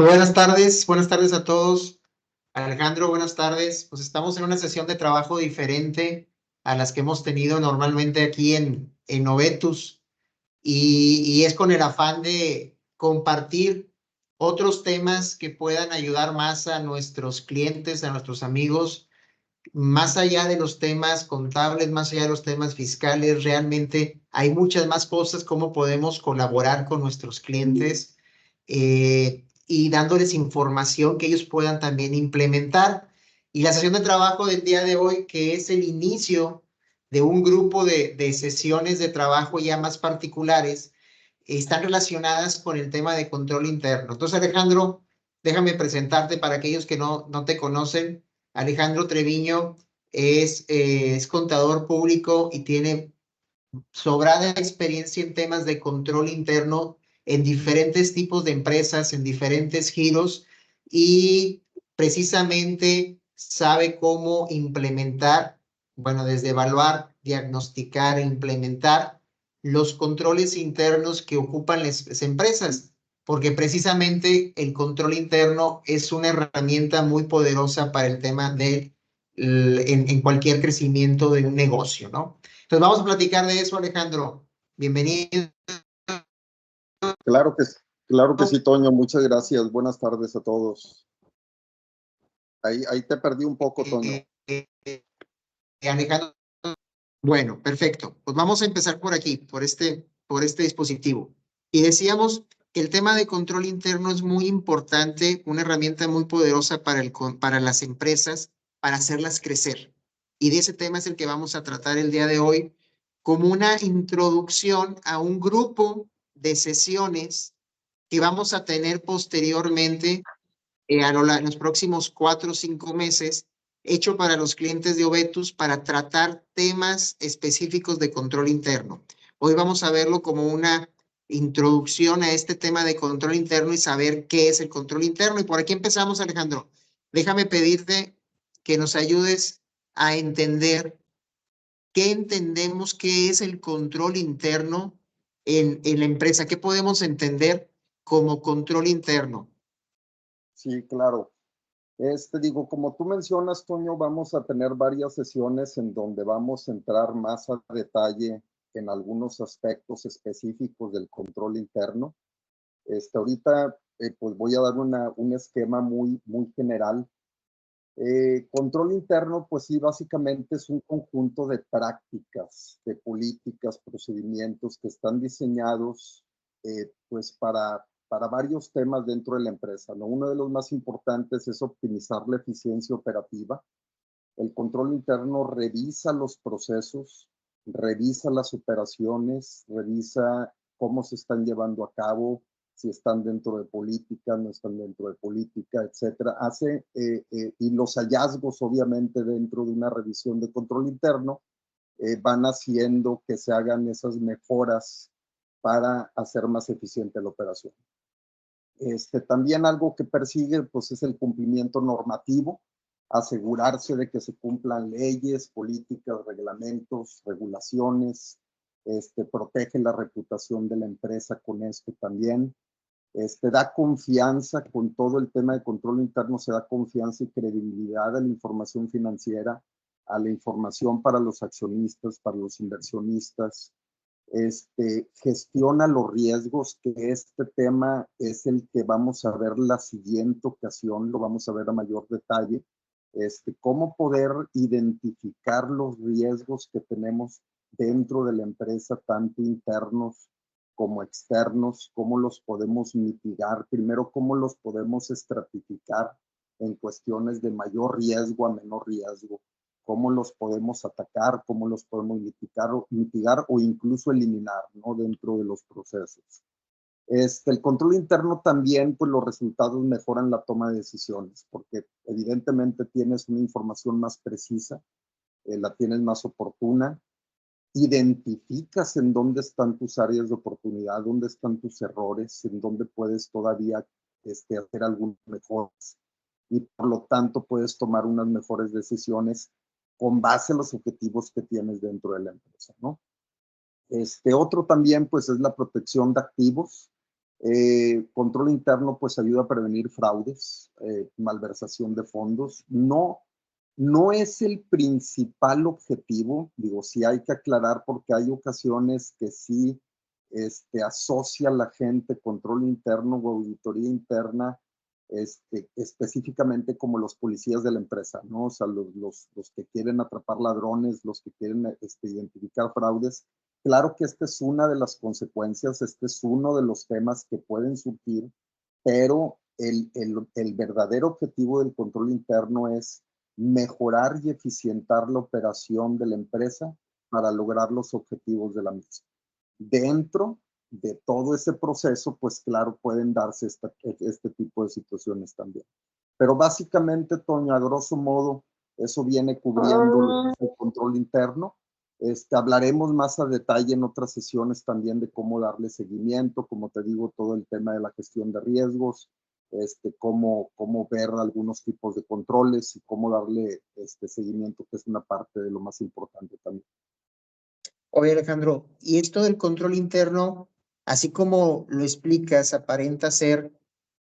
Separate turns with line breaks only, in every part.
Buenas tardes a todos. Alejandro, buenas tardes. Pues estamos en una sesión de trabajo diferente a las que hemos tenido normalmente aquí en Novetus y es con el afán de compartir otros temas que puedan ayudar más a nuestros clientes, a nuestros amigos, más allá de los temas contables, más allá de los temas fiscales. Realmente hay muchas más cosas cómo podemos colaborar con nuestros clientes y dándoles información que ellos puedan también implementar. Y la sesión de trabajo del día de hoy, que es el inicio de un grupo de sesiones de trabajo ya más particulares, están relacionadas con el tema de control interno. Entonces, Alejandro, déjame presentarte para aquellos que no te conocen. Alejandro Treviño es contador público y tiene sobrada experiencia en temas de control interno en diferentes tipos de empresas, en diferentes giros, y precisamente sabe cómo implementar, bueno, desde evaluar, diagnosticar e implementar los controles internos que ocupan las empresas, porque precisamente el control interno es una herramienta muy poderosa para el tema de en cualquier crecimiento de un negocio, ¿no? Entonces vamos a platicar de eso, Alejandro. Bienvenido.
Claro claro que sí, Toño. Muchas gracias. Buenas tardes a todos. Ahí te perdí un poco, Toño.
Alejandro. Bueno, perfecto. Pues vamos a empezar por aquí, por este dispositivo. Y decíamos que el tema de control interno es muy importante, una herramienta muy poderosa para las empresas, para hacerlas crecer. Y de ese tema es el que vamos a tratar el día de hoy como una introducción a un grupo de sesiones que vamos a tener posteriormente en los próximos 4 o 5 meses, hecho para los clientes de Obetus para tratar temas específicos de control interno. Hoy vamos a verlo como una introducción a este tema de control interno y saber qué es el control interno. Y por aquí empezamos, Alejandro. Déjame pedirte que nos ayudes a entender qué entendemos que es el control interno en la empresa. ¿Qué podemos entender como control interno?
Sí, claro. Digo, como tú mencionas, Toño, vamos a tener varias sesiones en donde vamos a entrar más a detalle en algunos aspectos específicos del control interno. Ahorita, pues voy a dar un esquema muy general. Control interno, pues sí, básicamente es un conjunto de prácticas, de políticas, procedimientos que están diseñados pues para varios temas dentro de la empresa, ¿no? Uno de los más importantes es optimizar la eficiencia operativa. El control interno revisa los procesos, revisa las operaciones, revisa cómo se están llevando a cabo, si están dentro de política, no están dentro de política, etcétera. Y los hallazgos, obviamente, dentro de una revisión de control interno, van haciendo que se hagan esas mejoras para hacer más eficiente la operación. También algo que persigue, pues, es el cumplimiento normativo, asegurarse de que se cumplan leyes, políticas, reglamentos, regulaciones, protege la reputación de la empresa con esto también. Da confianza con todo el tema de control interno, se da confianza y credibilidad a la información financiera, a la información para los accionistas, para los inversionistas. Gestiona los riesgos, que este tema es el que vamos a ver la siguiente ocasión, lo vamos a ver a mayor detalle. Cómo poder identificar los riesgos que tenemos dentro de la empresa, tanto internos como externos, cómo los podemos mitigar, primero cómo los podemos estratificar en cuestiones de mayor riesgo a menor riesgo, cómo los podemos atacar, cómo los podemos mitigar o incluso eliminar, ¿no? Dentro de los procesos. El control interno también, pues los resultados mejoran la toma de decisiones, porque evidentemente tienes una información más precisa, la tienes más oportuna, identificas en dónde están tus áreas de oportunidad, dónde están tus errores, en dónde puedes todavía hacer algunas mejoras y por lo tanto puedes tomar unas mejores decisiones con base a los objetivos que tienes dentro de la empresa, ¿no? Otro también, pues, es la protección de activos. Control interno pues ayuda a prevenir fraudes, malversación de fondos. No es el principal objetivo, digo, sí hay que aclarar porque hay ocasiones que sí asocia la gente control interno o auditoría interna específicamente como los policías de la empresa, ¿no? O sea, los que quieren atrapar ladrones, los que quieren identificar fraudes. Claro que esta es una de las consecuencias, este es uno de los temas que pueden surgir, pero el verdadero objetivo del control interno es mejorar y eficientar la operación de la empresa para lograr los objetivos de la misma. Dentro de todo ese proceso, pues claro, pueden darse este tipo de situaciones también. Pero básicamente, Toño, a grosso modo, eso viene cubriendo el control interno. Hablaremos más a detalle en otras sesiones también de cómo darle seguimiento, como te digo, todo el tema de la gestión de riesgos, cómo ver algunos tipos de controles y cómo darle seguimiento, que es una parte de lo más importante también.
Oye, Alejandro, y esto del control interno, así como lo explicas, aparenta ser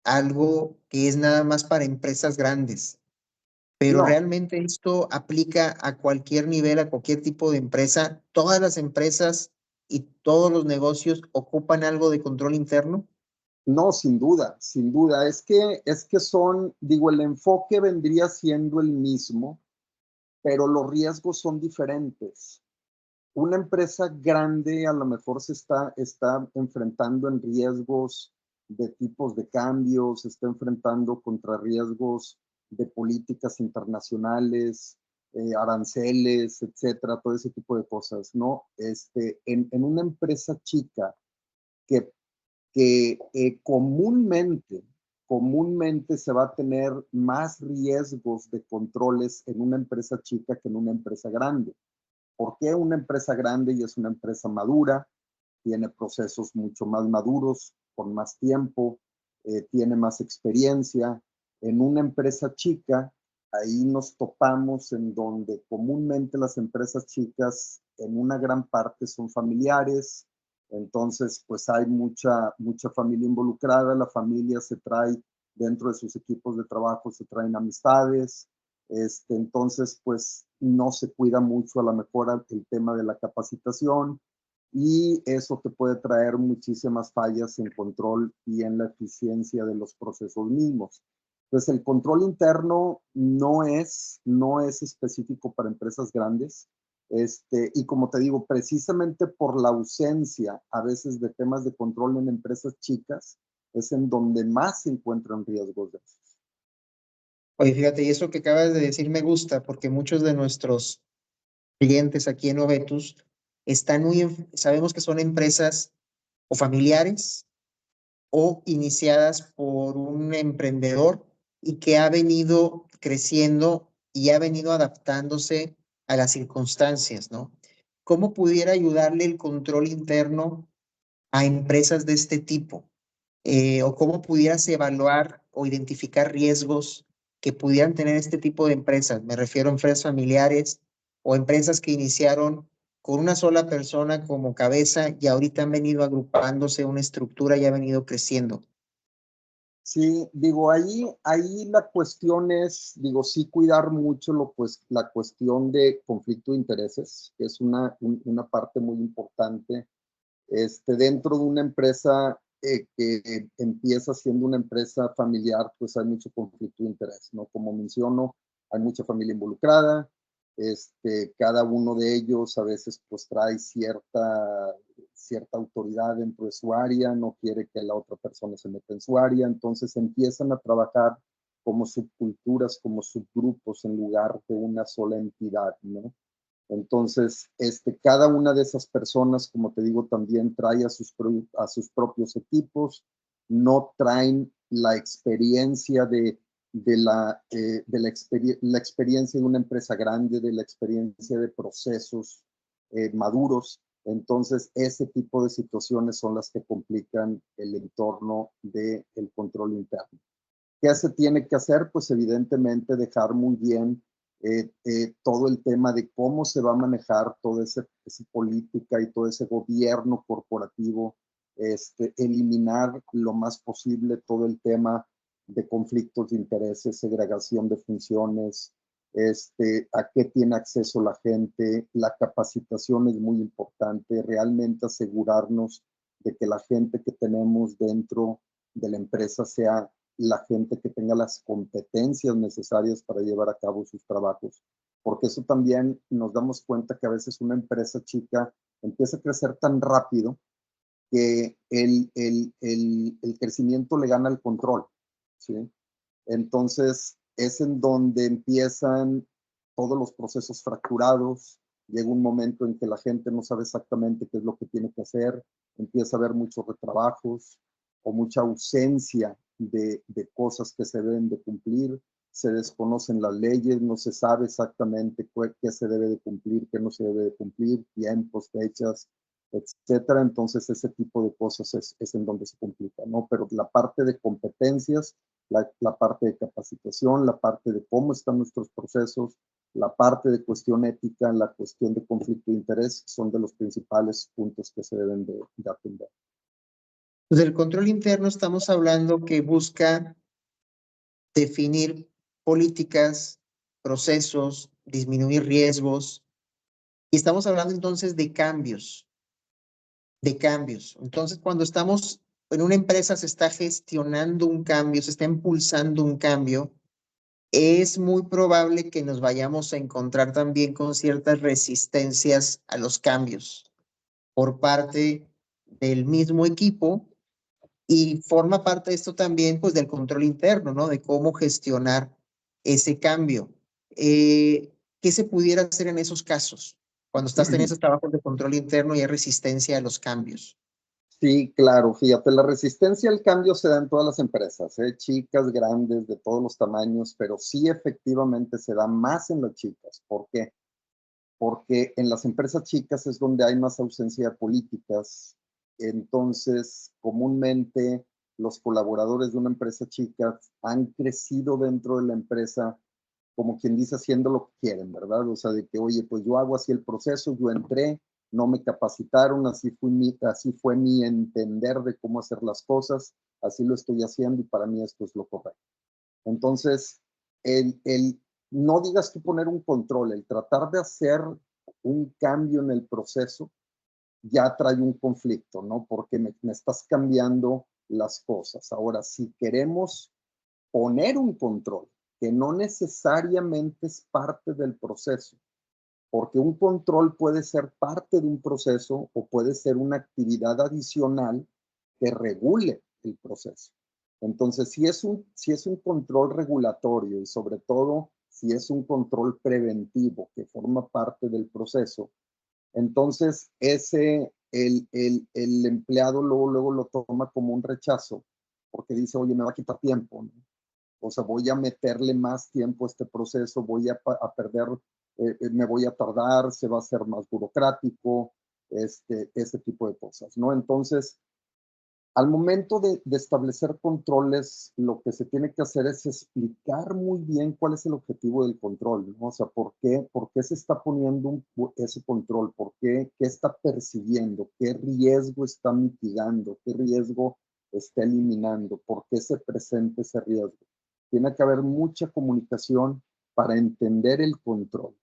algo que es nada más para empresas grandes, pero
No,
realmente esto aplica a cualquier nivel, a cualquier tipo de empresa. ¿Todas las empresas y todos los negocios ocupan algo de control interno?
no, sin duda, sin duda. Es que son, digo, el enfoque vendría siendo el mismo, pero los riesgos son diferentes. Una empresa grande a lo mejor está enfrentando en riesgos de tipos de cambios, se está enfrentando contra riesgos de políticas internacionales, aranceles, etcétera, todo ese tipo de cosas, ¿no? En una empresa chica que comúnmente se va a tener más riesgos de controles en una empresa chica que en una empresa grande. ¿Por qué una empresa grande y es una empresa madura? Tiene procesos mucho más maduros, con más tiempo, tiene más experiencia. En una empresa chica, ahí nos topamos en donde comúnmente las empresas chicas en una gran parte son familiares, entonces pues hay mucha familia involucrada, la familia se trae dentro de sus equipos de trabajo, se traen amistades, entonces pues no se cuida mucho a lo mejor el tema de la capacitación, y eso te puede traer muchísimas fallas en control y en la eficiencia de los procesos mismos. Entonces, el control interno no es específico para empresas grandes. Y como te digo, precisamente por la ausencia a veces de temas de control en empresas chicas, es en donde más se encuentran riesgos de esos.
Oye, fíjate, y eso que acabas de decir me gusta porque muchos de nuestros clientes aquí en Ovetus están sabemos que son empresas o familiares o iniciadas por un emprendedor y que ha venido creciendo y ha venido adaptándose a las circunstancias, ¿no? ¿Cómo pudiera ayudarle el control interno a empresas de este tipo? ¿O cómo pudieras evaluar o identificar riesgos que pudieran tener este tipo de empresas? Me refiero a empresas familiares o empresas que iniciaron con una sola persona como cabeza y ahorita han venido agrupándose una estructura y ha venido creciendo.
Sí, digo, ahí la cuestión es, digo, sí cuidar mucho la cuestión de conflicto de intereses, que es una parte muy importante. Dentro de una empresa que empieza siendo una empresa familiar, pues hay mucho conflicto de interés, ¿no? Como menciono, hay mucha familia involucrada, cada uno de ellos a veces pues trae cierta autoridad dentro de su área, no quiere que la otra persona se meta en su área, entonces empiezan a trabajar como subculturas, como subgrupos en lugar de una sola entidad, ¿no? Entonces, cada una de esas personas, como te digo, también trae a sus propios equipos, no traen la experiencia la experiencia de una empresa grande, de la experiencia de procesos maduros. Entonces, ese tipo de situaciones son las que complican el entorno del control interno. ¿Qué se tiene que hacer? Pues evidentemente dejar muy bien todo el tema de cómo se va a manejar toda esa política y todo ese gobierno corporativo eliminar lo más posible todo el tema de conflictos de intereses, segregación de funciones, a qué tiene acceso la gente. La capacitación es muy importante, realmente asegurarnos de que la gente que tenemos dentro de la empresa sea la gente que tenga las competencias necesarias para llevar a cabo sus trabajos, porque eso también nos damos cuenta que a veces una empresa chica empieza a crecer tan rápido que el crecimiento le gana el control, ¿sí? Entonces es en donde empiezan todos los procesos fracturados, llega un momento en que la gente no sabe exactamente qué es lo que tiene que hacer, empieza a haber muchos retrabajos o mucha ausencia de cosas que se deben de cumplir, se desconocen las leyes, no se sabe exactamente qué se debe de cumplir, qué no se debe de cumplir, tiempos, fechas, etcétera. Entonces ese tipo de cosas es en donde se complica, ¿no? Pero la parte de competencias, la parte de capacitación, la parte de cómo están nuestros procesos, la parte de cuestión ética, la cuestión de conflicto de interés, son de los principales puntos que se deben de atender.
Pues el control interno estamos hablando que busca definir políticas, procesos, disminuir riesgos, y estamos hablando entonces de cambios, de cambios. Entonces, cuando estamos en una empresa, se está gestionando un cambio, se está impulsando un cambio, es muy probable que nos vayamos a encontrar también con ciertas resistencias a los cambios por parte del mismo equipo, y forma parte de esto también, pues, del control interno, ¿no? De cómo gestionar ese cambio. ¿Qué se pudiera hacer en esos casos? Cuando estás teniendo esos trabajos de control interno y hay resistencia a los cambios.
Sí, claro, fíjate, la resistencia al cambio se da en todas las empresas, chicas, grandes, de todos los tamaños, pero sí efectivamente se da más en las chicas. ¿Por qué? Porque en las empresas chicas es donde hay más ausencia de políticas. Entonces, comúnmente los colaboradores de una empresa chica han crecido dentro de la empresa, como quien dice, haciendo lo que quieren, ¿verdad? O sea, de que, oye, pues yo hago así el proceso, yo entré, no me capacitaron, así fue mi entender de cómo hacer las cosas, así lo estoy haciendo y para mí esto es lo correcto. Entonces, el no digas tú poner un control, el tratar de hacer un cambio en el proceso ya trae un conflicto, ¿no? Porque me estás cambiando las cosas. Ahora, si queremos poner un control, que no necesariamente es parte del proceso, porque un control puede ser parte de un proceso o puede ser una actividad adicional que regule el proceso. Entonces, si es un control regulatorio y sobre todo si es un control preventivo que forma parte del proceso, entonces el empleado luego lo toma como un rechazo porque dice, oye, me va a quitar tiempo, ¿no? O sea, voy a meterle más tiempo a este proceso, voy a perder, me voy a tardar, se va a hacer más burocrático, este tipo de cosas, ¿no? Entonces, al momento de establecer controles, lo que se tiene que hacer es explicar muy bien cuál es el objetivo del control, ¿no? O sea, por qué se está poniendo ese control, qué está persiguiendo, qué riesgo está mitigando, qué riesgo está eliminando, por qué se presenta ese riesgo. Tiene que haber mucha comunicación para entender el control.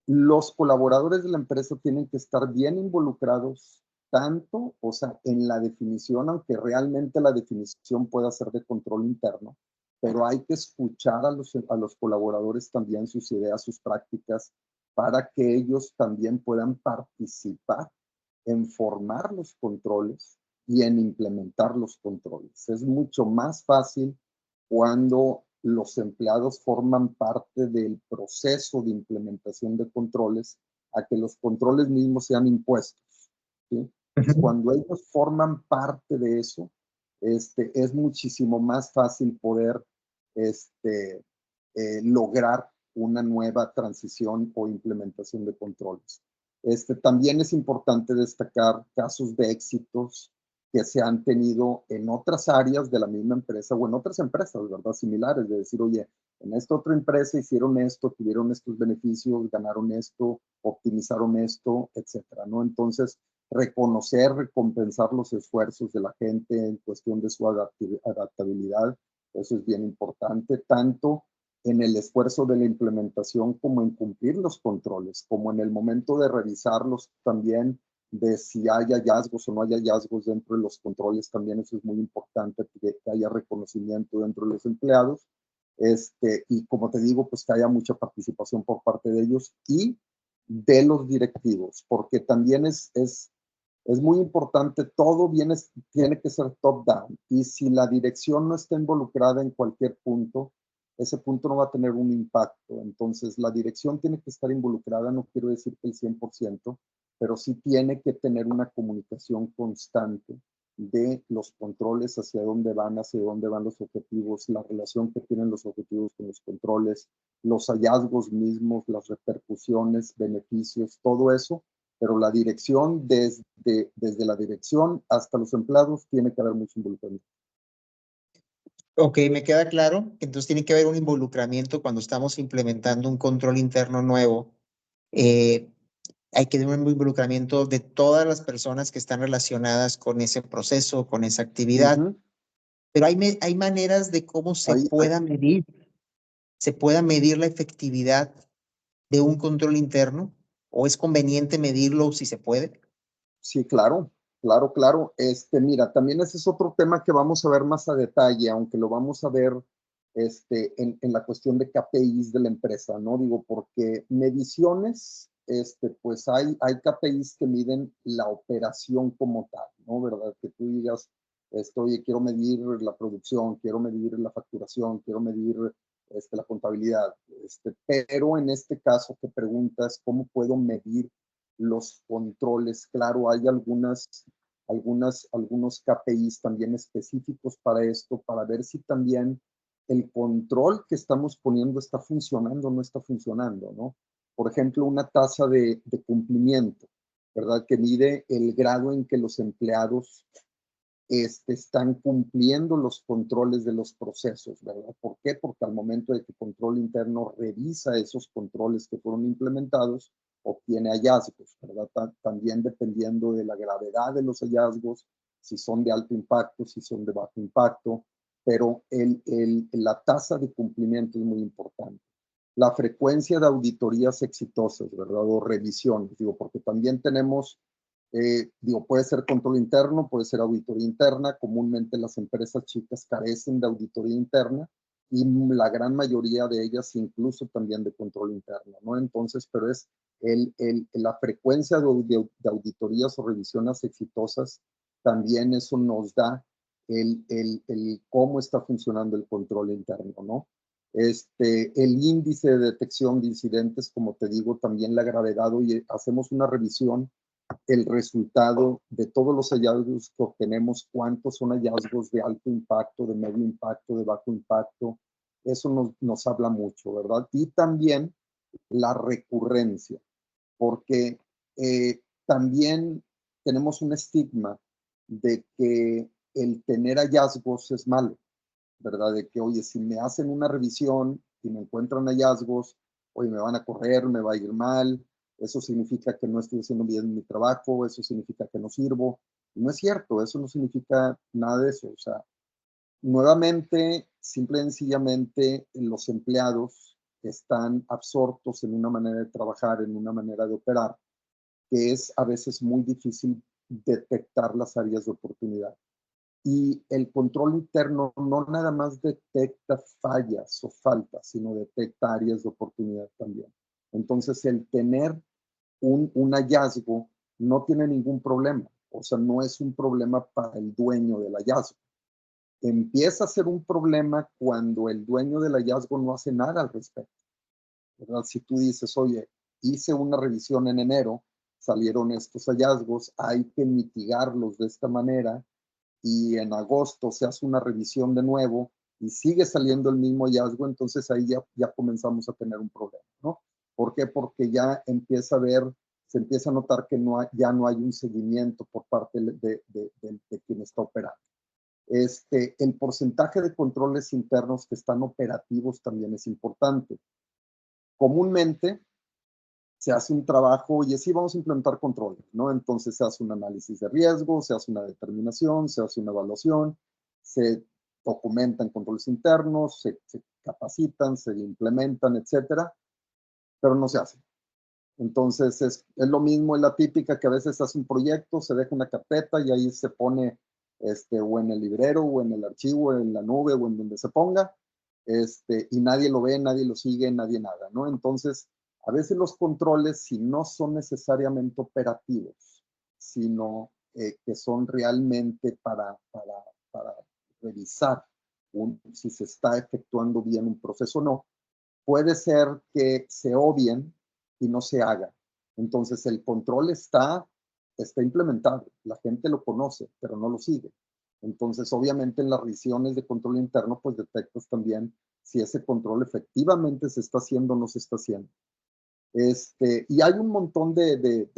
Los colaboradores de la empresa tienen que estar bien involucrados tanto, o sea, en la definición, aunque realmente la definición pueda ser de control interno, pero hay que escuchar a los colaboradores también sus ideas, sus prácticas, para que ellos también puedan participar en formar los controles y en implementar los controles. Es mucho más fácil cuando los empleados forman parte del proceso de implementación de controles a que los controles mismos sean impuestos, ¿sí? Cuando ellos forman parte de eso, es muchísimo más fácil poder lograr una nueva transición o implementación de controles. También es importante destacar casos de éxitos que se han tenido en otras áreas de la misma empresa o en otras empresas, ¿verdad? Similares, de decir, oye, en esta otra empresa hicieron esto, tuvieron estos beneficios, ganaron esto, optimizaron esto, etcétera, ¿no? Entonces, reconocer, recompensar los esfuerzos de la gente en cuestión de su adaptabilidad. Eso es bien importante, tanto en el esfuerzo de la implementación como en cumplir los controles, como en el momento de revisarlos también, de si hay hallazgos o no hay hallazgos dentro de los controles. También eso es muy importante, que haya reconocimiento dentro de los empleados. Y como te digo, pues que haya mucha participación por parte de ellos y de los directivos, porque también es muy importante, todo tiene que ser top-down, y si la dirección no está involucrada en cualquier punto, ese punto no va a tener un impacto. Entonces, la dirección tiene que estar involucrada, no quiero decir que el 100%, pero sí tiene que tener una comunicación constante de los controles, hacia dónde van los objetivos, la relación que tienen los objetivos con los controles, los hallazgos mismos, las repercusiones, beneficios, todo eso. Pero la dirección, desde la dirección hasta los empleados, tiene que haber mucho involucramiento.
Ok, me queda claro que entonces tiene que haber un involucramiento cuando estamos implementando un control interno nuevo. Hay que tener un involucramiento de todas las personas que están relacionadas con ese proceso, con esa actividad. Pero hay maneras de cómo se pueda medir la efectividad de un control interno, o es conveniente medirlo si se puede.
Sí, claro, claro, claro. Mira, también ese es otro tema que vamos a ver más a detalle, aunque lo vamos a ver en la cuestión de KPIs de la empresa, ¿no? Digo, porque mediciones, pues hay KPIs que miden la operación como tal, ¿no? ¿Verdad? Que tú digas, oye, quiero medir la producción, quiero medir la facturación, quiero medir la contabilidad. Pero en este caso que preguntas, ¿cómo puedo medir los controles? Claro, hay algunos KPIs también específicos para esto, para ver si también el control que estamos poniendo está funcionando o no está funcionando, ¿no? Por ejemplo, una tasa de cumplimiento, ¿verdad? Que mide el grado en que los empleados están cumpliendo los controles de los procesos, ¿verdad? ¿Por qué? Porque al momento de que control interno revisa esos controles que fueron implementados, obtiene hallazgos, ¿verdad? También dependiendo de la gravedad de los hallazgos, si son de alto impacto, si son de bajo impacto, pero la tasa de cumplimiento es muy importante. La frecuencia de auditorías exitosas, ¿verdad? O revisiones, digo, porque también tenemos puede ser control interno, puede ser auditoría interna. Comúnmente las empresas chicas carecen de auditoría interna y la gran mayoría de ellas incluso también de control interno, ¿no? Entonces, pero es la frecuencia de auditorías o revisiones exitosas, también eso nos da el cómo está funcionando el control interno, ¿no? El índice de detección de incidentes, como te digo, también la gravedad. Oye, hacemos una revisión, el resultado de todos los hallazgos que obtenemos, cuántos son hallazgos de alto impacto, de medio impacto, de bajo impacto. Eso nos habla mucho, ¿verdad? Y también la recurrencia, porque también tenemos un estigma de que el tener hallazgos es malo, ¿verdad? De que, oye, si me hacen una revisión y me encuentran hallazgos, oye, me van a correr, me va a ir mal, eso significa que no estoy haciendo bien mi trabajo, eso significa que no sirvo. Y no es cierto, eso no significa nada de eso. O sea, nuevamente, simple y sencillamente, los empleados están absortos en una manera de trabajar, en una manera de operar, que es a veces muy difícil detectar las áreas de oportunidad. Y el control interno no nada más detecta fallas o faltas, sino detecta áreas de oportunidad también. Entonces, el tener un hallazgo no tiene ningún problema. O sea, no es un problema para el dueño del hallazgo. Empieza a ser un problema cuando el dueño del hallazgo no hace nada al respecto, ¿verdad? Si tú dices, oye, hice una revisión en enero, salieron estos hallazgos, hay que mitigarlos de esta manera, y en agosto se hace una revisión de nuevo y sigue saliendo el mismo hallazgo, entonces ahí ya comenzamos a tener un problema, ¿no? ¿Por qué? Porque ya se empieza a notar que ya no hay un seguimiento por parte de quien está operando. El porcentaje de controles internos que están operativos también es importante. Comúnmente, se hace un trabajo y así vamos a implementar controles, ¿no? Entonces se hace un análisis de riesgo, se hace una determinación, se hace una evaluación, se documentan controles internos, se capacitan, se implementan, etcétera, pero no se hace. Entonces es lo mismo, es la típica que a veces hace un proyecto, se deja una carpeta y ahí se pone o en el librero o en el archivo, en la nube o en donde se ponga, y nadie lo ve, nadie lo sigue, nadie nada, ¿no? Entonces, a veces los controles, si no son necesariamente operativos, sino que son realmente para revisar si se está efectuando bien un proceso o no, puede ser que se obvien y no se haga. Entonces el control está implementado, la gente lo conoce, pero no lo sigue. Entonces, obviamente, en las revisiones de control interno, pues detectas también si ese control efectivamente se está haciendo o no se está haciendo. Y hay un montón de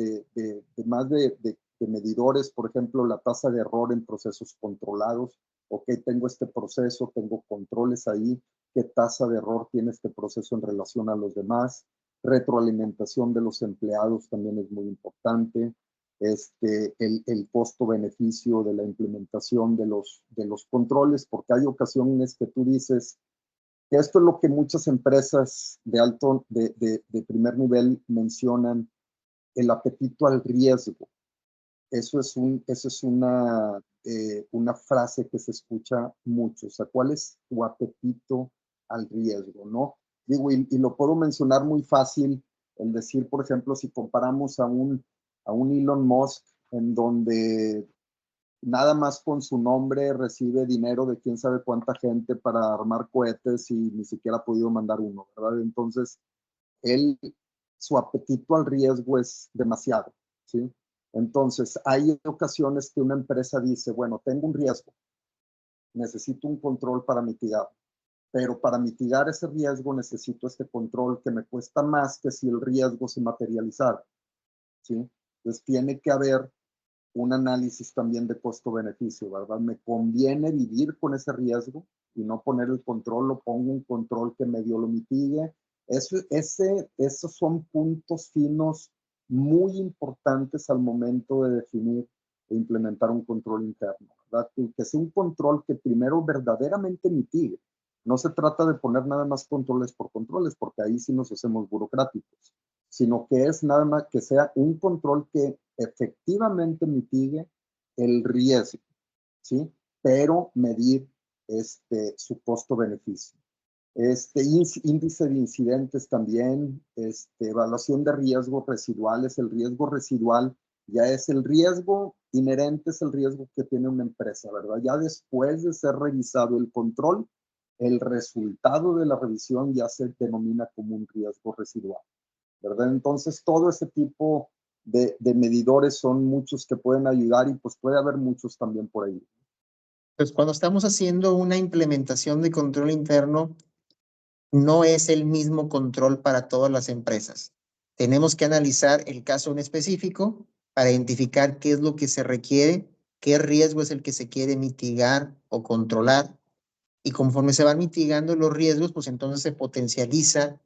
medidores, por ejemplo, la tasa de error en procesos controlados. Ok, tengo este proceso, tengo controles ahí, qué tasa de error tiene este proceso en relación a los demás. Retroalimentación de los empleados también es muy importante. El costo-beneficio de la implementación de los controles, porque hay ocasiones que tú dices, que esto es lo que muchas empresas de primer nivel mencionan, el apetito al riesgo. Eso es una frase que se escucha mucho. O sea, ¿cuál es tu apetito al riesgo, no? Digo, y lo puedo mencionar muy fácil, el decir, por ejemplo, si comparamos a un Elon Musk, en donde nada más con su nombre recibe dinero de quién sabe cuánta gente para armar cohetes y ni siquiera ha podido mandar uno, ¿verdad? Entonces, él, su apetito al riesgo es demasiado, ¿sí? Entonces, hay ocasiones que una empresa dice, bueno, tengo un riesgo, necesito un control para mitigar, pero para mitigar ese riesgo necesito este control que me cuesta más que si el riesgo se materializara, ¿sí? Entonces, tiene que haber un análisis también de costo-beneficio, ¿verdad? ¿Me conviene vivir con ese riesgo y no poner el control, o pongo un control que medio lo mitigue? Esos son puntos finos muy importantes al momento de definir e implementar un control interno, ¿verdad? Que sea un control que primero verdaderamente mitigue. No se trata de poner nada más controles por controles, porque ahí sí nos hacemos burocráticos, sino que es nada más que sea un control que efectivamente mitigue el riesgo, ¿sí? Pero medir su costo-beneficio. Índice de incidentes también, evaluación de riesgos residuales. El riesgo residual ya es el riesgo inherente, es el riesgo que tiene una empresa, ¿verdad? Ya después de ser revisado el control, el resultado de la revisión ya se denomina como un riesgo residual, ¿verdad? Entonces, todo ese tipo de medidores son muchos que pueden ayudar, y pues puede haber muchos también por ahí.
Pues cuando estamos haciendo una implementación de control interno, no es el mismo control para todas las empresas. Tenemos que analizar el caso en específico para identificar qué es lo que se requiere, qué riesgo es el que se quiere mitigar o controlar. Y conforme se van mitigando los riesgos, pues entonces se potencializa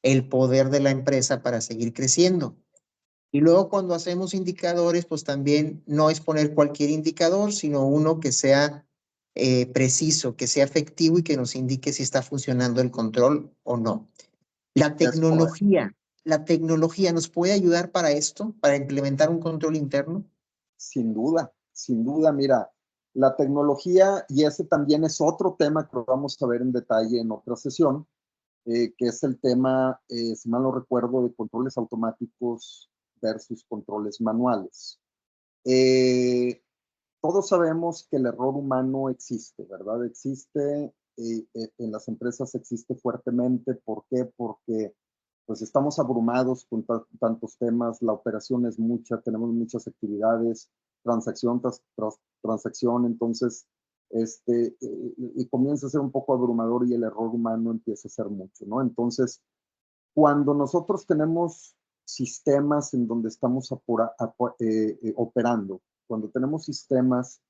el poder de la empresa para seguir creciendo. Y luego cuando hacemos indicadores, pues también no es poner cualquier indicador, sino uno que sea preciso, que sea efectivo y que nos indique si está funcionando el control o no. La
Es correcto.
tecnología, la tecnología nos puede ayudar para esto, para implementar un control interno.
Sin duda, mira, la tecnología, y ese también es otro tema que vamos a ver en detalle en otra sesión, que es el tema, si mal no recuerdo, de controles automáticos versus controles manuales. Todos sabemos que el error humano existe, ¿verdad? Existe, en las empresas existe fuertemente. ¿Por qué? Porque pues estamos abrumados con tantos temas, la operación es mucha, tenemos muchas actividades, transacción tras transacción, entonces y comienza a ser un poco abrumador y el error humano empieza a ser mucho, ¿no? Entonces, cuando nosotros tenemos sistemas en donde estamos operando, cuando tenemos sistemas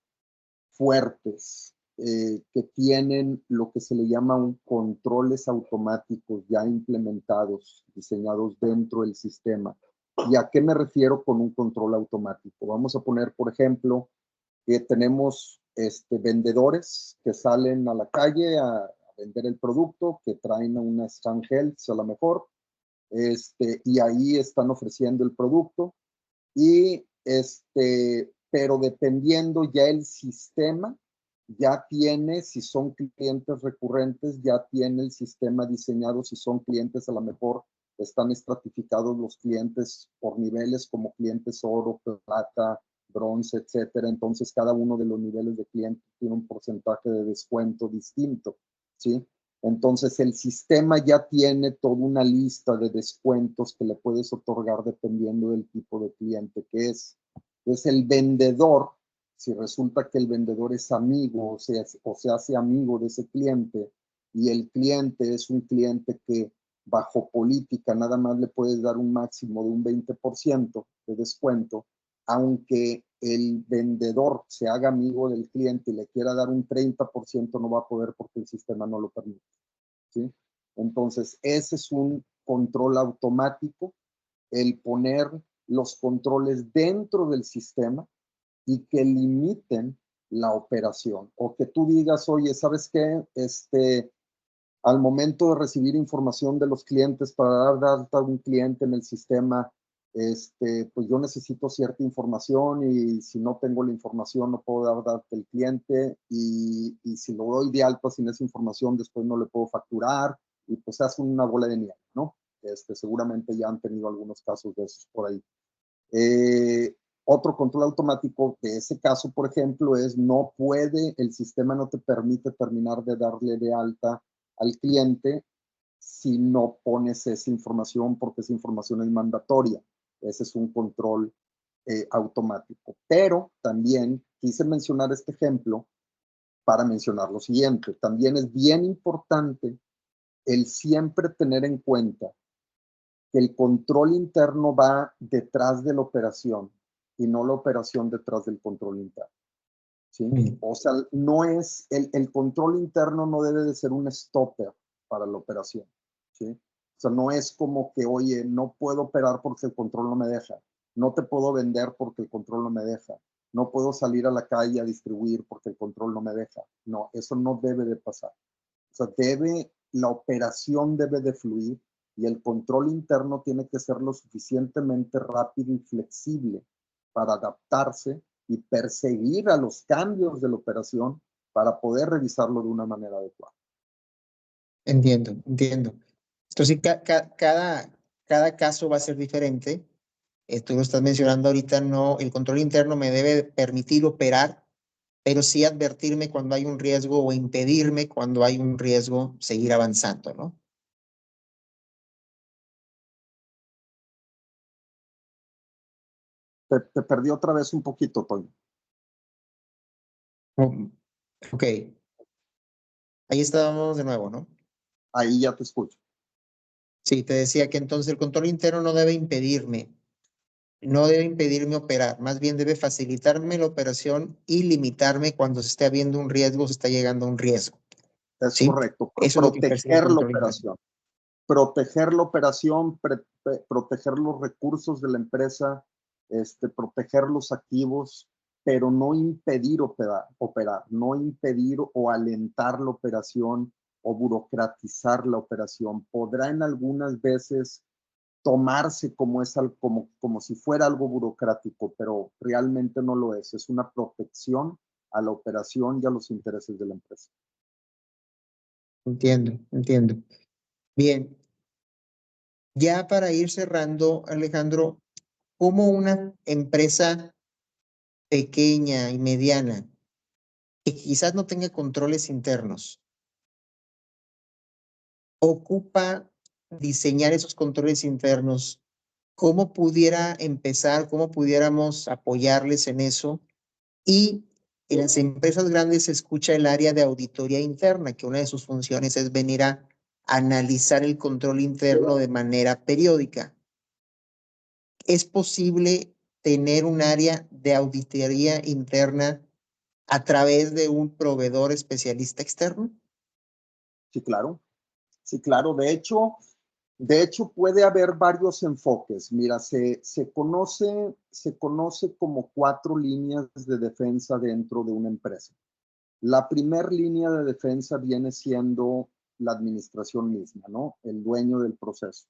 fuertes, que tienen lo que se le llama controles automáticos ya implementados, diseñados dentro del sistema. ¿Y a qué me refiero con un control automático? Vamos a poner, por ejemplo, que tenemos vendedores que salen a la calle a vender el producto, que traen una Stan Health a lo mejor, y ahí están ofreciendo el producto, y pero dependiendo ya el sistema, ya tiene, si son clientes recurrentes, ya tiene el sistema diseñado, si son clientes a lo mejor están estratificados los clientes por niveles como clientes oro, plata, bronce, etcétera. Entonces, cada uno de los niveles de cliente tiene un porcentaje de descuento distinto, ¿sí? Entonces, el sistema ya tiene toda una lista de descuentos que le puedes otorgar dependiendo del tipo de cliente que es. Entonces, el vendedor, si resulta que el vendedor es amigo o se hace amigo de ese cliente y el cliente es un cliente que bajo política nada más le puedes dar un máximo de un 20% de descuento, aunque el vendedor se haga amigo del cliente y le quiera dar un 30%, no va a poder porque el sistema no lo permite, ¿sí? Entonces, ese es un control automático, el poner los controles dentro del sistema y que limiten la operación. O que tú digas, oye, ¿sabes qué? Al momento de recibir información de los clientes para dar de alta a un cliente en el sistema, pues yo necesito cierta información y si no tengo la información no puedo dar de alta al cliente y si lo doy de alta sin esa información después no le puedo facturar y pues se hace una bola de nieve, ¿no? Seguramente ya han tenido algunos casos de esos por ahí. Otro control automático de ese caso, por ejemplo, es el sistema no te permite terminar de darle de alta al cliente si no pones esa información porque esa información es mandatoria. Ese es un control automático. Pero también quise mencionar este ejemplo para mencionar lo siguiente. También es bien importante el siempre tener en cuenta que el control interno va detrás de la operación y no la operación detrás del control interno, ¿sí? O sea, no es, el control interno no debe de ser un stopper para la operación, ¿sí? O sea, no es como que, oye, no puedo operar porque el control no me deja, no te puedo vender porque el control no me deja, no puedo salir a la calle a distribuir porque el control no me deja. No, eso no debe de pasar. O sea, la operación debe de fluir y el control interno tiene que ser lo suficientemente rápido y flexible para adaptarse y perseguir a los cambios de la operación para poder revisarlo de una manera adecuada.
Entiendo, entiendo. Entonces, cada caso va a ser diferente. Tú lo estás mencionando ahorita, no, el control interno me debe permitir operar, pero sí advertirme cuando hay un riesgo o impedirme cuando hay un riesgo seguir avanzando, ¿no?
Te perdí otra vez un poquito, Toño.
Ok, ahí estábamos de nuevo, ¿no?
Ahí ya te escucho.
Sí, te decía que entonces el control interno no debe impedirme operar, más bien debe facilitarme la operación y limitarme cuando se esté habiendo un riesgo, se está llegando a un riesgo.
Es
¿Sí?
correcto.
Eso es lo que persigue el
Proteger la
control interno.
operación. Proteger la operación, proteger los recursos de la empresa, proteger los activos, pero no impedir operar, no impedir o alentar la operación o burocratizar la operación. Podrá en algunas veces tomarse como si fuera algo burocrático, pero realmente no lo es. Es una protección a la operación y a los intereses de la empresa.
Entiendo, entiendo. Bien, ya para ir cerrando, Alejandro, ¿cómo una empresa pequeña y mediana que quizás no tenga controles internos ocupa diseñar esos controles internos? ¿Cómo pudiera empezar? ¿Cómo pudiéramos apoyarles en eso? Y en las empresas grandes se escucha el área de auditoría interna, que una de sus funciones es venir a analizar el control interno de manera periódica. ¿Es posible tener un área de auditoría interna a través de un proveedor especialista externo?
Sí, claro. Sí, claro. De hecho, puede haber varios enfoques. Mira, se conoce como 4 líneas de defensa dentro de una empresa. La primera línea de defensa viene siendo la administración misma, ¿no? El dueño del proceso.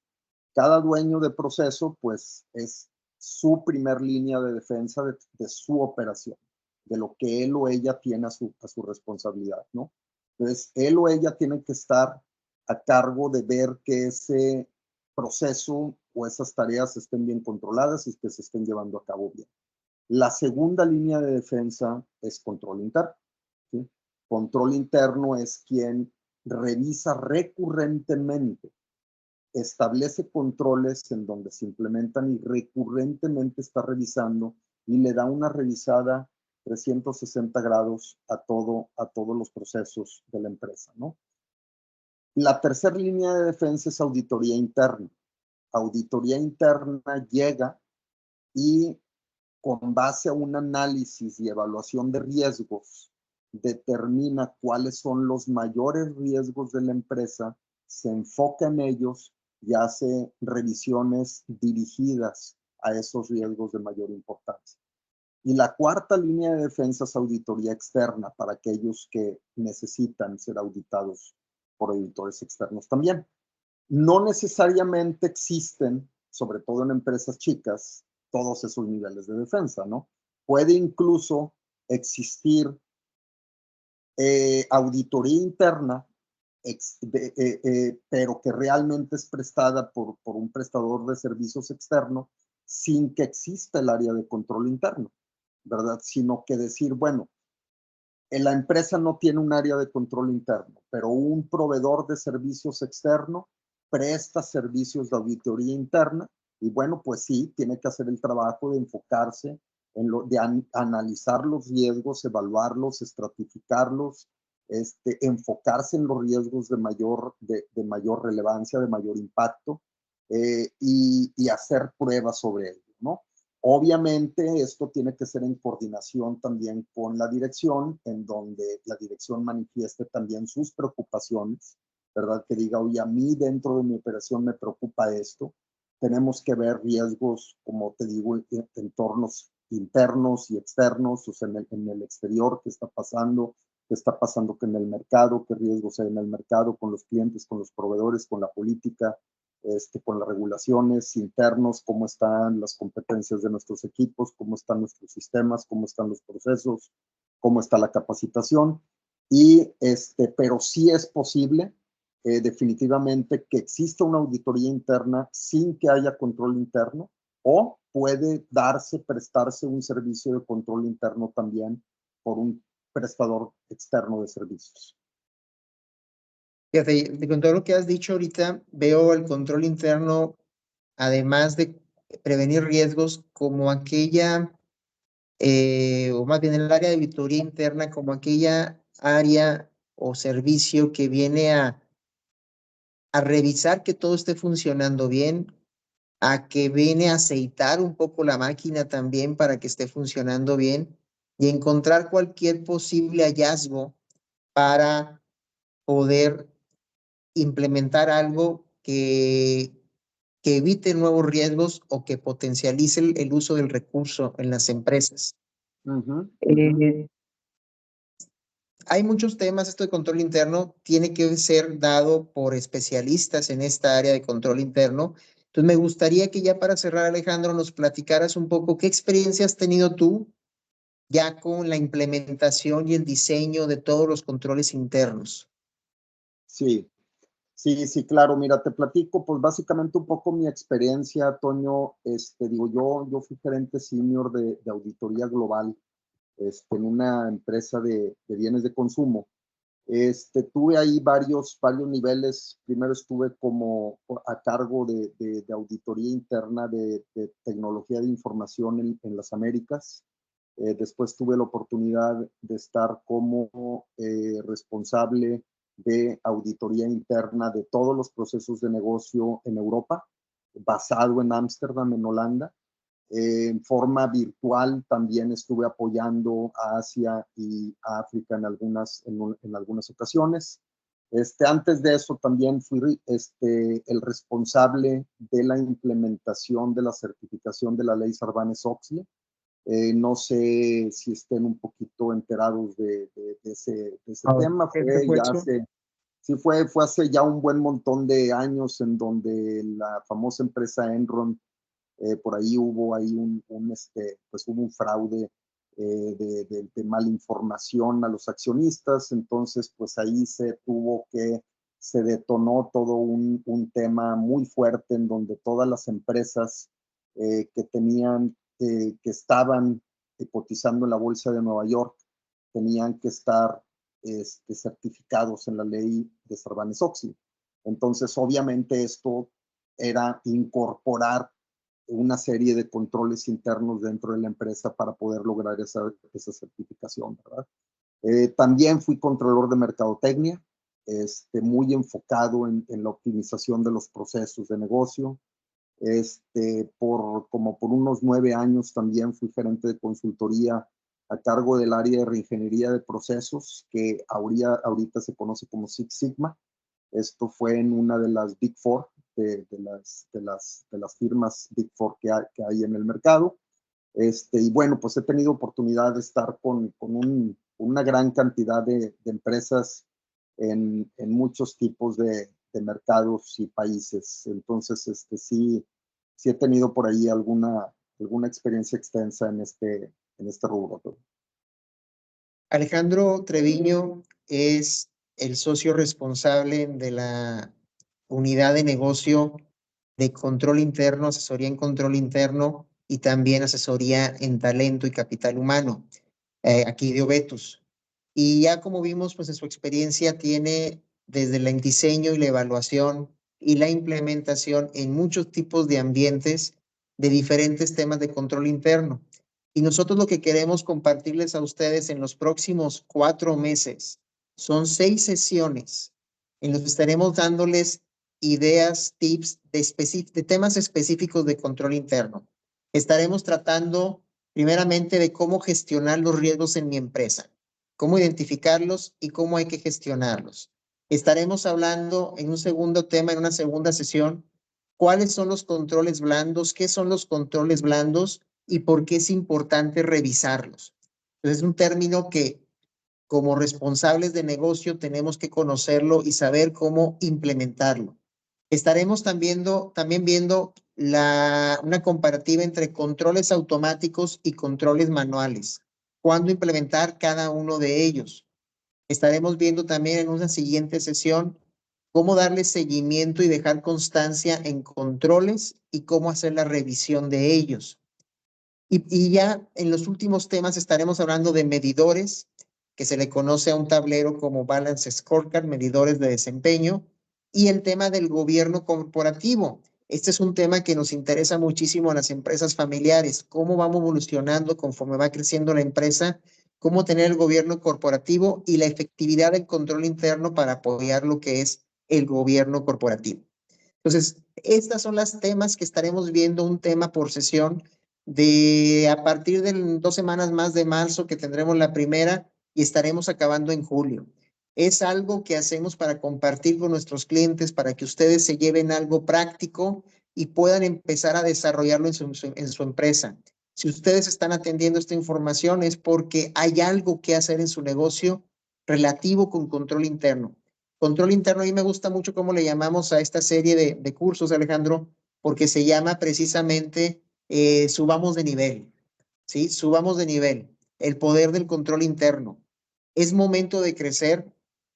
Cada dueño de proceso, pues, es su primer línea de defensa de su operación, de lo que él o ella tiene a su responsabilidad, ¿no? Entonces, él o ella tiene que estar a cargo de ver que ese proceso o esas tareas estén bien controladas y que se estén llevando a cabo bien. La segunda línea de defensa es control interno, ¿sí? Control interno es quien revisa recurrentemente, establece controles en donde se implementan y recurrentemente está revisando y le da una revisada 360 grados a todos los procesos de la empresa, ¿no? La tercera línea de defensa es auditoría interna. Auditoría interna llega y con base a un análisis y evaluación de riesgos, determina cuáles son los mayores riesgos de la empresa, se enfoca en ellos y hace revisiones dirigidas a esos riesgos de mayor importancia. Y la cuarta línea de defensa es auditoría externa para aquellos que necesitan ser auditados por auditores externos también. No necesariamente existen, sobre todo en empresas chicas, todos esos niveles de defensa, ¿no? Puede incluso existir auditoría interna, pero que realmente es prestada por un prestador de servicios externo sin que exista el área de control interno, ¿verdad? Sino que decir, bueno, la empresa no tiene un área de control interno, pero un proveedor de servicios externo presta servicios de auditoría interna y bueno, pues sí, tiene que hacer el trabajo de enfocarse analizar los riesgos, evaluarlos, estratificarlos, enfocarse en los riesgos de mayor relevancia, de mayor impacto y hacer pruebas sobre ello, ¿no? Obviamente esto tiene que ser en coordinación también con la dirección, en donde la dirección manifieste también sus preocupaciones, ¿verdad? Que diga, oye, a mí dentro de mi operación me preocupa esto. Tenemos que ver riesgos, como te digo, en entornos internos y externos, o sea, en el exterior, qué está pasando que en el mercado, qué riesgos hay en el mercado, con los clientes, con los proveedores, con la política, con las regulaciones internos, cómo están las competencias de nuestros equipos, cómo están nuestros sistemas, cómo están los procesos, cómo está la capacitación. Pero sí es posible definitivamente que exista una auditoría interna sin que haya control interno, o puede prestarse un servicio de control interno también por un prestador externo de servicios.
Fíjate, con todo lo que has dicho ahorita, veo el control interno, además de prevenir riesgos, como aquella, o más bien el área de auditoría interna, como aquella área o servicio que viene a revisar que todo esté funcionando bien, a que viene a aceitar un poco la máquina también para que esté funcionando bien y encontrar cualquier posible hallazgo para poder implementar algo que evite nuevos riesgos o que potencialice el uso del recurso en las empresas. Hay muchos temas, esto de control interno tiene que ser dado por especialistas en esta área de control interno. Entonces, me gustaría que ya para cerrar, Alejandro, nos platicaras un poco qué experiencia has tenido tú ya con la implementación y el diseño de todos los controles internos.
Sí, sí, claro. Mira, te platico, pues básicamente un poco mi experiencia, Toño. Yo fui gerente senior de auditoría global en una empresa de bienes de consumo. Tuve ahí varios niveles. Primero estuve como a cargo de auditoría interna de tecnología de información en las Américas. Después tuve la oportunidad de estar como responsable de auditoría interna de todos los procesos de negocio en Europa, basado en Ámsterdam, en Holanda. En forma virtual también estuve apoyando a Asia y a África en algunas ocasiones. Antes de eso también fui el responsable de la implementación de la certificación de la ley Sarbanes-Oxley. No sé si estén un poquito enterados de ese tema. Fue hace ya un buen montón de años en donde la famosa empresa Enron, por ahí hubo pues hubo un fraude de mala información a los accionistas. Entonces, pues ahí se detonó todo un tema muy fuerte en donde todas las empresas que estaban cotizando en la bolsa de Nueva York tenían que estar certificados en la ley de Sarbanes-Oxley. Entonces, obviamente esto era incorporar una serie de controles internos dentro de la empresa para poder lograr esa certificación, ¿verdad? También fui controlador de mercadotecnia, muy enfocado en la optimización de los procesos de negocio. Como por unos 9 años también fui gerente de consultoría a cargo del área de reingeniería de procesos, que ahorita se conoce como Six Sigma. Esto fue en una de las Big Four, de las firmas Big Four que hay en el mercado. Y bueno, pues he tenido oportunidad de estar con una gran cantidad de empresas en muchos tipos de mercados y países. Entonces, sí he tenido por ahí alguna experiencia extensa en este rubro.
Alejandro Treviño es el socio responsable de la unidad de negocio de control interno, asesoría en control interno y también asesoría en talento y capital humano, aquí de Obetus. Y ya como vimos, pues en su experiencia tiene desde el diseño y la evaluación y la implementación en muchos tipos de ambientes de diferentes temas de control interno. Y nosotros lo que queremos compartirles a ustedes en los próximos 4 meses son 6 sesiones en las que estaremos dándoles ideas, tips de temas específicos de control interno. Estaremos tratando primeramente de cómo gestionar los riesgos en mi empresa, cómo identificarlos y cómo hay que gestionarlos. Estaremos hablando en un segundo tema, en una segunda sesión, cuáles son los controles blandos, qué son los controles blandos y por qué es importante revisarlos. Entonces, es un término que como responsables de negocio tenemos que conocerlo y saber cómo implementarlo. Estaremos también viendo una comparativa entre controles automáticos y controles manuales. ¿Cuándo implementar cada uno de ellos? Estaremos viendo también en una siguiente sesión cómo darle seguimiento y dejar constancia en controles y cómo hacer la revisión de ellos. Y ya en los últimos temas estaremos hablando de medidores, que se le conoce a un tablero como Balance Scorecard, medidores de desempeño, y el tema del gobierno corporativo. Este es un tema que nos interesa muchísimo a las empresas familiares, cómo vamos evolucionando conforme va creciendo la empresa, cómo tener el gobierno corporativo y la efectividad del control interno para apoyar lo que es el gobierno corporativo. Entonces, estas son las temas que estaremos viendo un tema por sesión de a partir de 2 semanas más de marzo que tendremos la primera y estaremos acabando en julio. Es algo que hacemos para compartir con nuestros clientes, para que ustedes se lleven algo práctico y puedan empezar a desarrollarlo en su empresa. Si ustedes están atendiendo esta información es porque hay algo que hacer en su negocio relativo con control interno. Control interno, a mí me gusta mucho cómo le llamamos a esta serie de cursos, Alejandro, porque se llama precisamente subamos de nivel, ¿sí? Subamos de nivel. El poder del control interno. Es momento de crecer,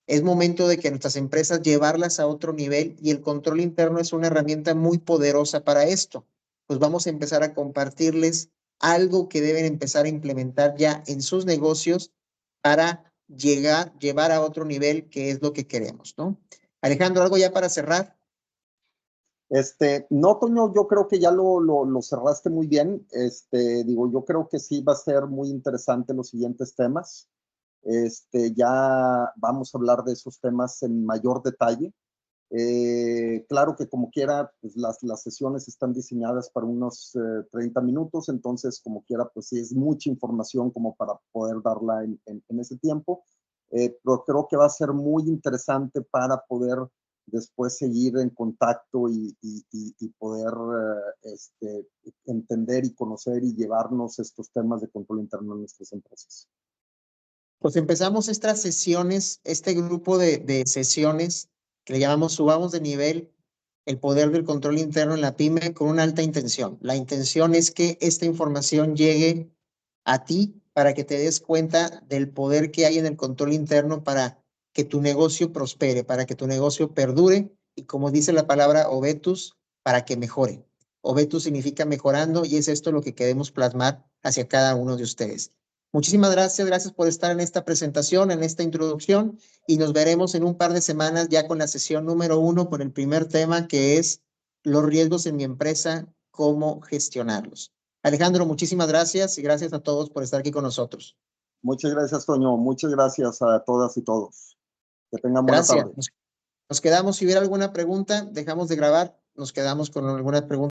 es momento de que nuestras empresas llevarlas a otro nivel y el control interno es una herramienta muy poderosa para esto. Pues vamos a empezar a compartirles algo que deben empezar a implementar ya en sus negocios para llevar a otro nivel, que es lo que queremos, ¿no? Alejandro, algo ya para cerrar.
No, Toño, yo creo que ya lo cerraste muy bien. Yo creo que sí va a ser muy interesante los siguientes temas. Ya vamos a hablar de esos temas en mayor detalle. Claro que como quiera, pues las sesiones están diseñadas para unos 30 minutos, entonces como quiera, pues sí es mucha información como para poder darla en ese tiempo, pero creo que va a ser muy interesante para poder después seguir en contacto y poder entender y conocer y llevarnos estos temas de control interno en nuestras empresas.
Pues empezamos estas sesiones, este grupo de sesiones que le llamamos Subamos de Nivel, el poder del control interno en la pyme, con una alta intención. La intención es que esta información llegue a ti para que te des cuenta del poder que hay en el control interno para que tu negocio prospere, para que tu negocio perdure y, como dice la palabra Obetus, para que mejore. Obetus significa mejorando y es esto lo que queremos plasmar hacia cada uno de ustedes. Muchísimas gracias por estar en esta presentación, en esta introducción, y nos veremos en un par de semanas ya con la sesión número 1 con el primer tema, que es los riesgos en mi empresa, cómo gestionarlos. Alejandro, muchísimas gracias y gracias a todos por estar aquí con nosotros.
Muchas gracias, Toño. Muchas gracias a todas y todos. Que tengan buena
Gracias.
tarde.
Nos quedamos, si hubiera alguna pregunta, dejamos de grabar, nos quedamos con alguna pregunta.